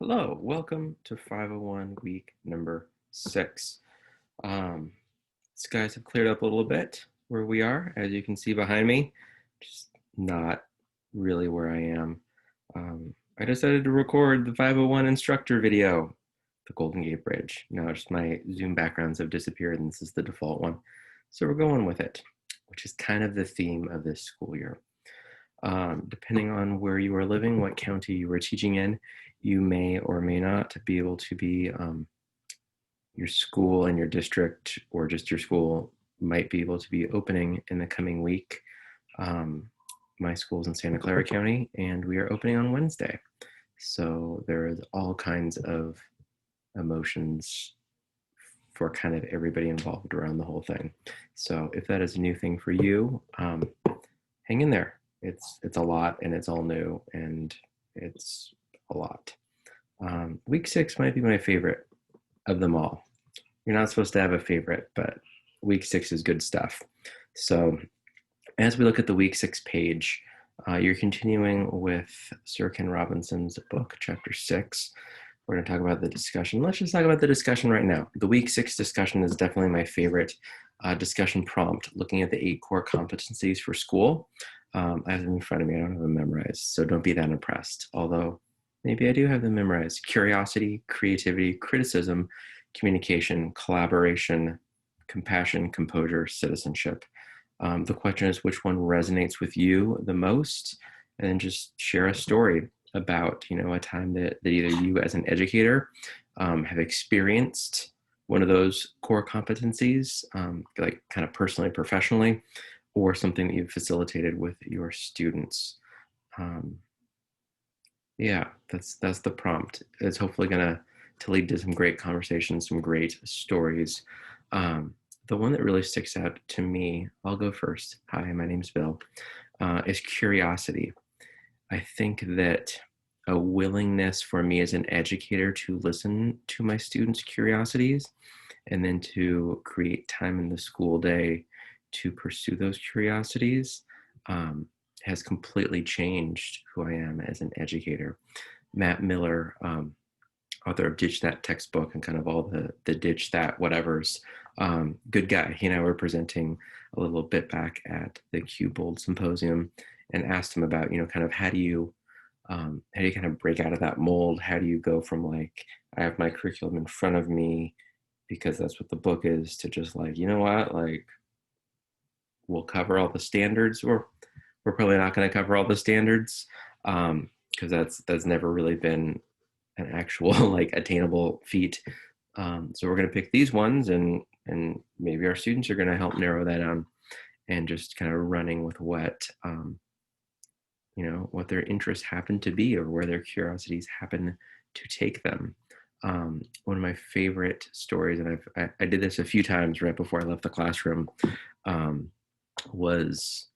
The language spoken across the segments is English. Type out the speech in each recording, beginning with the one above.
Hello, welcome to 501 week number 6. Um, Skies have cleared up a little bit where we are, as you can see behind me, just not really where I am. I decided to record the 501 instructor video, the Golden Gate Bridge. Now just my Zoom backgrounds have disappeared and this is the default one. So we're going with it, which is kind of the theme of this school year. Depending on where you are living, what county you are teaching in, you may or may not be able to be, your school and your district or just your school might be able to be opening in the coming week. My school's in Santa Clara County and we are opening on Wednesday. So there is all kinds of emotions for kind of everybody involved around the whole thing. So if that is a new thing for you, hang in there. It's a lot and it's all new and it's a lot. Week 6 might be my favorite of them all. You're not supposed to have a favorite, but week 6 is good stuff. So as we look at the week 6 page, you're continuing with Sir Ken Robinson's book, chapter 6. We're going to talk about the discussion. Let's just talk about the discussion right now. The week 6 discussion is definitely my favorite discussion prompt, looking at the 8 core competencies for school. I have them in front of me. I don't have them memorized, so don't be that impressed. Although maybe I do have them memorized. Curiosity, creativity, criticism, communication, collaboration, compassion, composure, citizenship. The question is which one resonates with you the most, and then just share a story about a time that either you as an educator have experienced one of those core competencies, like kind of personally, professionally, or something that you've facilitated with your students. Yeah, that's the prompt. It's hopefully gonna to lead to some great conversations, some great stories. The one that really sticks out to me, I'll go first. Hi, my name's Bill. Is curiosity. I think that a willingness for me as an educator to listen to my students' curiosities and then to create time in the school day to pursue those curiosities has completely changed who I am as an educator. Matt Miller, author of Ditch That textbook and kind of all the Ditch That whatevers, good guy. He and I were presenting a little bit back at the Q Bold Symposium and asked him about, kind of how do you kind of break out of that mold? How do you go from like, I have my curriculum in front of me because that's what the book is, to just like, you know what, like we'll cover all the standards, or we're probably not going to cover all the standards because that's never really been an actual like attainable feat. So we're going to pick these ones, and maybe our students are going to help narrow that down, and just kind of running with what their interests happen to be or where their curiosities happen to take them. One of my favorite stories, and I did this a few times right before I left the classroom, was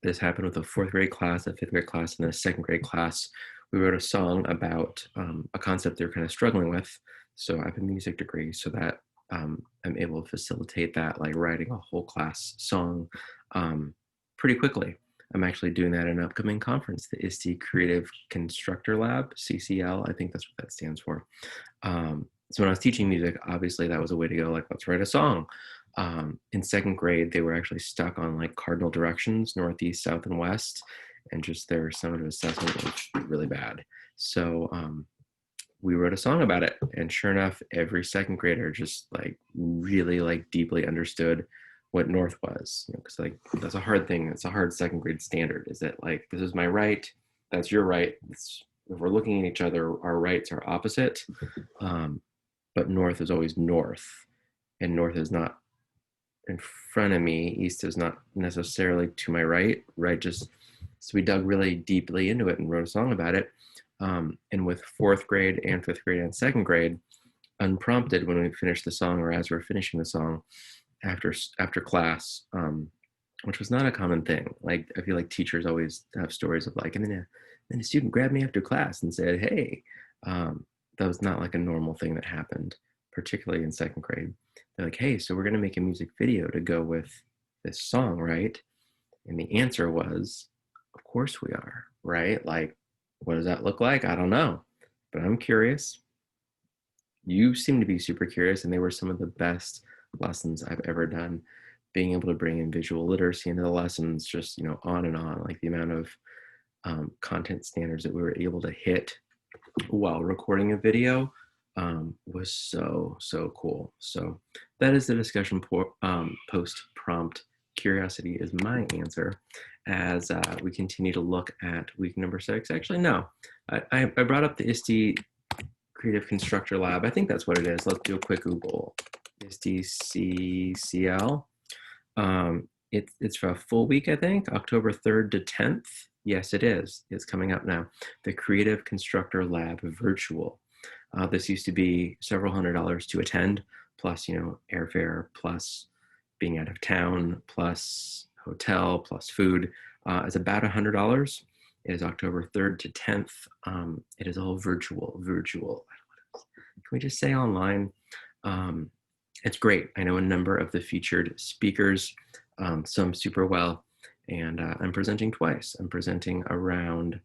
this happened with a 4th grade class, a 5th grade class, and a 2nd grade class. We wrote a song about a concept they're kind of struggling with. So I have a music degree, so that I'm able to facilitate that, like writing a whole class song pretty quickly. I'm actually doing that in an upcoming conference, the ISTE Creative Constructor Lab, CCL. I think that's what that stands for. So when I was teaching music, obviously that was a way to go, like, let's write a song. In 2nd grade, they were actually stuck on like cardinal directions, northeast, south, and west, and just their summative assessment was really bad. So we wrote a song about it, and sure enough, every 2nd grader just like really like deeply understood what north was, because like that's a hard thing. It's a hard 2nd grade standard. Is that like, this is my right, that's your right. If we're looking at each other, our rights are opposite, but north is always north, and north is not in front of me, east is not necessarily to my right. Just so we dug really deeply into it and wrote a song about it. And with 4th grade and 5th grade and 2nd grade, unprompted, when we finished the song, or as we're finishing the song after class, which was not a common thing. Like, I feel like teachers always have stories of like, and then a student grabbed me after class and said, hey, that was not like a normal thing that happened, particularly in 2nd grade. They're like, hey, so we're going to make a music video to go with this song, right? And the answer was, of course we are, right? Like, what does that look like? I don't know. but I'm curious. You seem to be super curious, and they were some of the best lessons I've ever done. Being able to bring in visual literacy into the lessons, just, on and on, like the amount of content standards that we were able to hit while recording a video was so, so cool. So that is the discussion post prompt. Curiosity is my answer as we continue to look at week number 6. Actually, no, I brought up the ISTE Creative Constructor Lab. I think that's what it is. Let's do a quick Google. ISTE CCL. It's for a full week, I think, October 3rd to 10th. Yes, it is. It's coming up now. The Creative Constructor Lab Virtual. This used to be several $100s to attend, plus, airfare, plus being out of town, plus hotel, plus food. It's about $100. It is October 3rd to 10th. It is all virtual. Can we just say online? It's great. I know a number of the featured speakers, some super well, and I'm presenting twice. I'm presenting around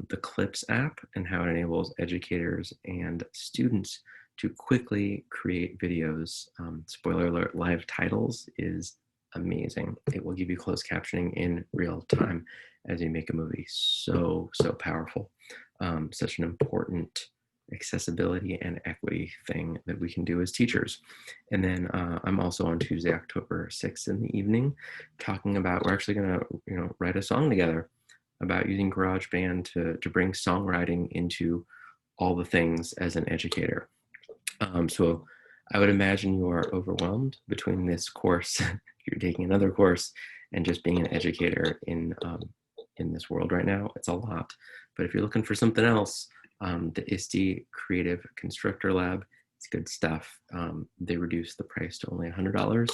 the Clips app and how it enables educators and students to quickly create videos. Spoiler alert, live titles is amazing. It will give you closed captioning in real time as you make a movie. So, so powerful. Such an important accessibility and equity thing that we can do as teachers. And then I'm also on Tuesday, October 6th in the evening, talking about, we're actually gonna, write a song together about using GarageBand to bring songwriting into all the things as an educator. So I would imagine you are overwhelmed between this course, you're taking another course, and just being an educator in this world right now. It's a lot. But if you're looking for something else, the ISTE Creative Constructor Lab, it's good stuff. They reduced the price to only $100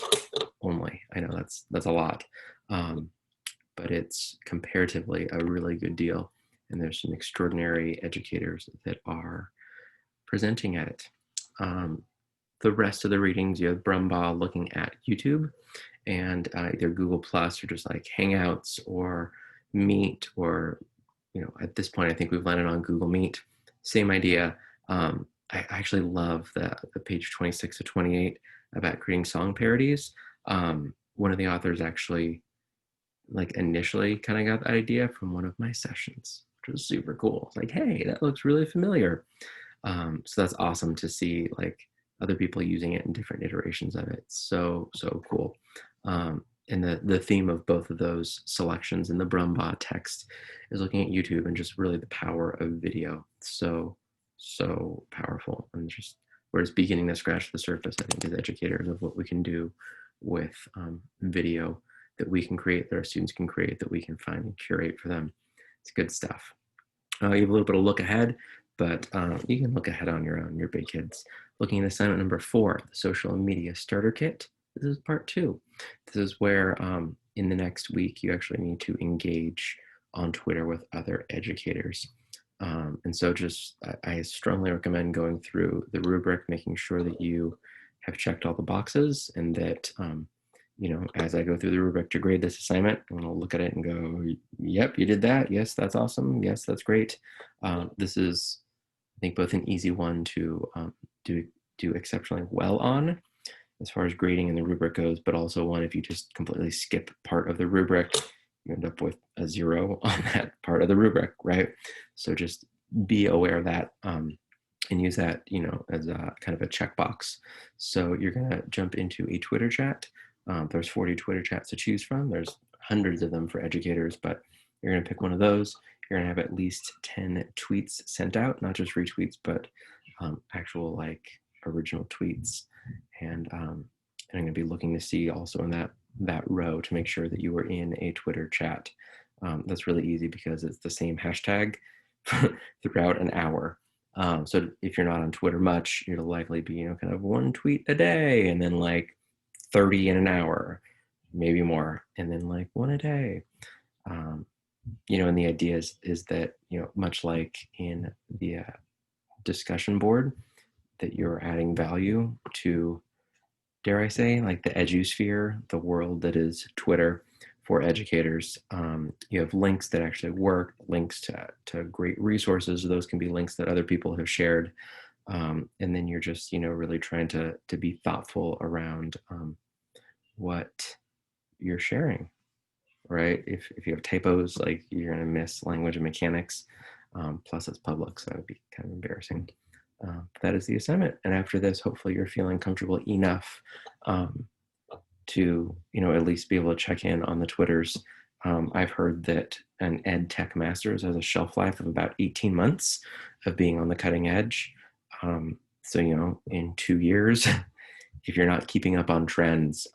only. I know that's a lot, but it's comparatively a really good deal. And there's some extraordinary educators that are presenting at it. The rest of the readings, you have Brumbaugh looking at YouTube and either Google Plus or just like Hangouts or Meet, or, at this point, I think we've landed on Google Meet. Same idea. I actually love the page 26 to 28 about creating song parodies. One of the authors actually initially kind of got the idea from one of my sessions, which was super cool. It's like, hey, that looks really familiar. So that's awesome to see other people using it in different iterations of it. So cool. And the theme of both of those selections in the Brumbaugh text is looking at YouTube and just really the power of video. So powerful. And just we're just beginning to scratch the surface, I think, as educators, of what we can do with video that we can create, that our students can create, that we can find and curate for them. It's good stuff. You have a little bit of look ahead, but you can look ahead on your own. You're big kids. Looking at assignment number 4, the social media starter kit. This is part 2. This is where in the next week, you actually need to engage on Twitter with other educators. And so I strongly recommend going through the rubric, making sure that you have checked all the boxes, and that, as I go through the rubric to grade this assignment, I'm gonna look at it and go, yep, you did that. Yes, that's awesome. Yes, that's great. This is, I think, both an easy one to do exceptionally well on as far as grading and the rubric goes, but also one, if you just completely skip part of the rubric, you end up with a 0 on that part of the rubric, right? So just be aware of that and use that, as a kind of a checkbox. So you're gonna jump into a Twitter chat. There's 40 Twitter chats to choose from. There's hundreds of them for educators, but you're gonna pick one of those. You're gonna have at least 10 tweets sent out, not just retweets, but actual original tweets. And I'm gonna be looking to see also in that row to make sure that you are in a Twitter chat. That's really easy because it's the same hashtag throughout an hour. So if you're not on Twitter much, it'll likely be, kind of 1 tweet a day, and then 30 in an hour, maybe more, and then 1 a day. And the idea is that, much like in the discussion board, that you're adding value to, dare I say, the edusphere, the world that is Twitter, for educators. You have links that actually work, links to great resources. Those can be links that other people have shared. And then you're just, really trying to be thoughtful around what you're sharing, right? If you have typos, like you're going to miss language and mechanics. Plus it's public, so that would be kind of embarrassing. That is the assignment. And after this, hopefully you're feeling comfortable enough to, at least be able to check in on the Twitters. I've heard that an Ed Tech Masters has a shelf life of about 18 months of being on the cutting edge. So, in 2 years, if you're not keeping up on trends,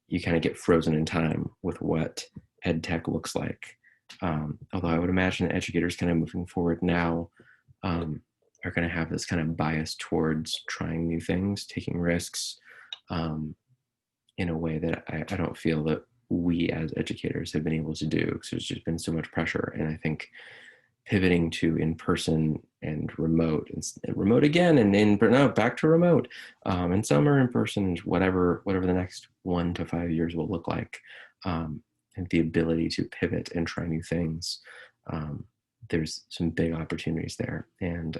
you kind of get frozen in time with what ed tech looks like. Although I would imagine educators kind of moving forward now are going to have this kind of bias towards trying new things, taking risks in a way that I don't feel that we as educators have been able to do, because there's just been so much pressure. And I think pivoting to in-person and remote, and remote again, and no, back to remote, and some are in person, whatever the next 1 to 5 years will look like, and the ability to pivot and try new things. There's some big opportunities there, and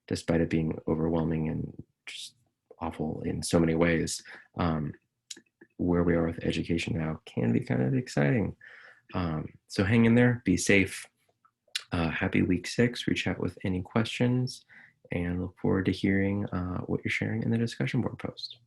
despite it being overwhelming and just awful in so many ways, where we are with education now can be kind of exciting. So hang in there, be safe. Happy week 6. Reach out with any questions, and look forward to hearing what you're sharing in the discussion board post.